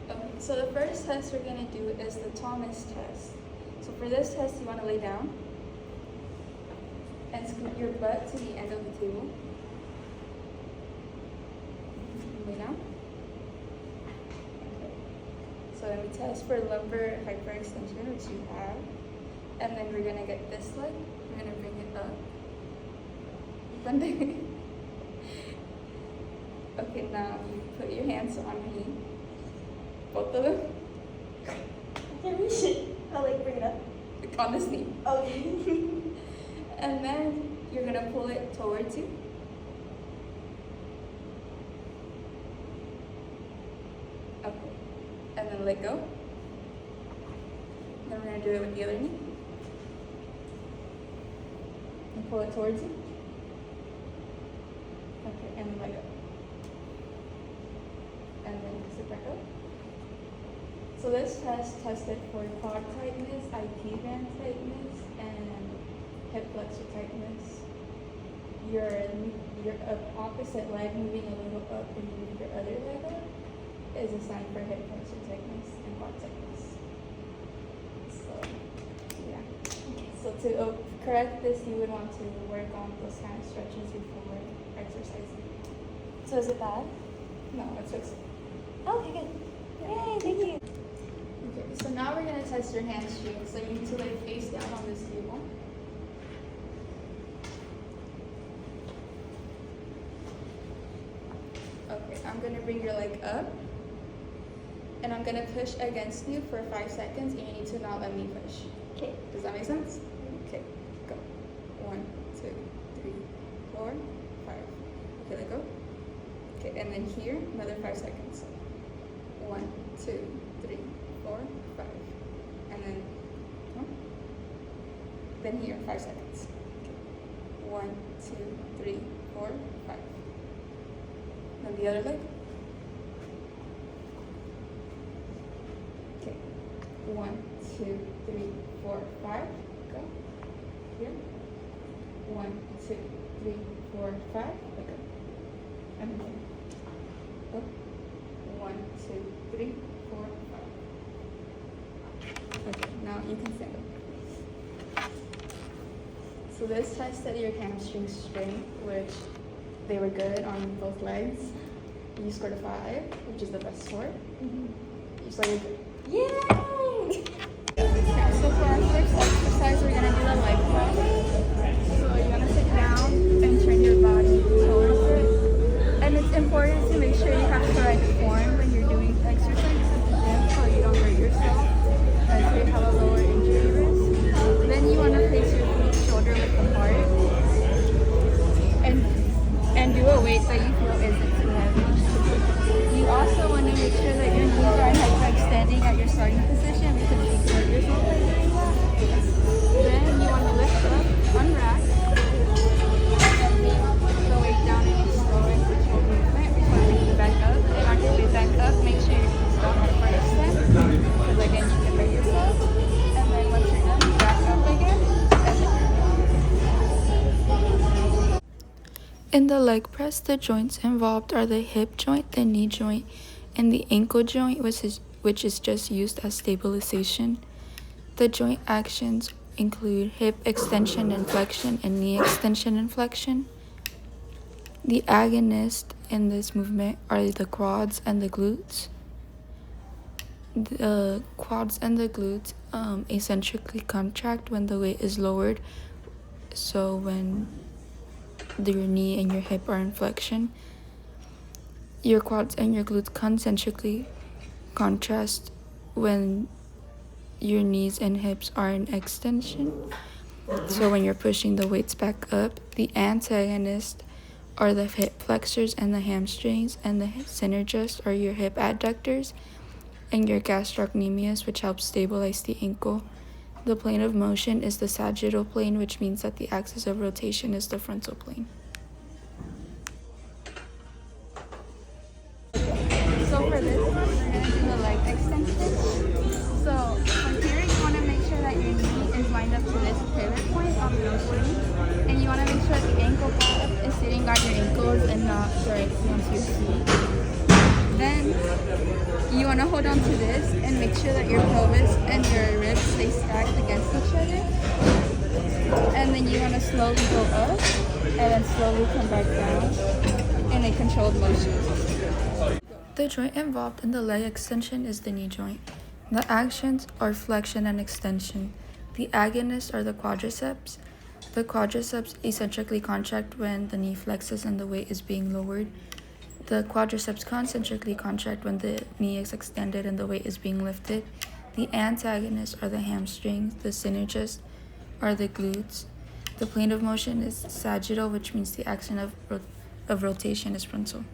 Okay, so the first test we're going to do is the Thomas test. So for this test, you want to lay down and scoot your butt to the end of the table. Lay down. Okay. So then we test for lumbar hyperextension, which you have. And then we're going to get this leg. We're going to bring it up. Okay, now you put your hands on your knee. Both of them. I can't reach it. I'll like bring it up. On this knee. Okay. And then you're going to pull it towards you. Okay. And then let go. Then we're going to do it with the other knee. And pull it towards you. Okay, and then let go. And then sit back up. So this test tested for quad tightness, IT band tightness, and hip flexor tightness. Your opposite leg moving a little up and move your other leg up is a sign for hip flexor tightness and quad tightness. So, yeah. So to correct this, you would want to work on those kind of stretches before exercising. So is it bad? No, it's fixed. Okay, good. Yay, thank you. Okay, so now we're going to test your hamstrings. So you need to lay face down on this table. Okay, I'm going to bring your leg up. And I'm going to push against you for 5 seconds, and you need to not let me push. Okay. Does that make sense? Okay, go. 1, 2, 3, 4, 5. Okay, let go. Okay, and then here, another 5 seconds. 1, 2, 3, 4, 5. And then, then here, 5 seconds. Okay. 1, 2, 3, 4, 5. Then the other leg. Okay. 1, 2, 3, 4, 5. Go. Here. 1, 2, 3, 4, 5. Let go. And then go. 1, 2, 3, 4, 5. Okay, now you can stand up. So this tested your hamstring strength, which they were good on both legs. You scored a 5, which is the best score. You scored a good. Yay! Okay, so for our first exercise, we're gonna do the leg press. So you're gonna sit down and turn your body towards it. And it's important to make sure you have correct form when you're doing exercise at the gym so you don't hurt yourself as you have a lower injury risk. Then you want to place your feet shoulder width apart and do a weight that you feel isn't too heavy. You also want to make sure that your knees are hyperextending at your starting position because you can hurt yourself by doing that. Then you want to lift up, unrack, the weight down in a slow and controlled movement before bringing it back up. And on your way back up, make sure your feet don't hyperextend because again you can hurt yourself. And then once you're done, you back up again. And then you're done. In the leg press, the joints involved are the hip joint, the knee joint, and the ankle joint, which is just used as stabilization. The joint actions include hip extension and flexion and knee extension and flexion. The agonists in this movement are the quads and the glutes. The quads and the glutes eccentrically contract when the weight is lowered. So when your knee and your hip are in flexion, your quads and your glutes concentrically contrast when your knees and hips are in extension. So when you're pushing the weights back up, the antagonists are the hip flexors and the hamstrings, and the synergists are your hip adductors and your gastrocnemius, which helps stabilize the ankle. The plane of motion is the sagittal plane, which means that the axis of rotation is the frontal plane. So for this one, we're going to do the leg extension. So from here, you want to make sure that your knee is lined up to this pivot point on the knee. And you want to make sure that the ankle pad is sitting on your ankles and not directly onto your feet. Then You want to hold on to this and make sure that your pelvis and your ribs stay stacked against each other. And then you want to slowly go up and then slowly come back down in a controlled motion. The joint involved in the leg extension is the knee joint. The actions are flexion and extension. The agonists are the quadriceps. The quadriceps eccentrically contract when the knee flexes and the weight is being lowered. The quadriceps concentrically contract when the knee is extended and the weight is being lifted. The antagonists are the hamstrings. The synergists are the glutes. The plane of motion is sagittal, which means the action of rotation is frontal.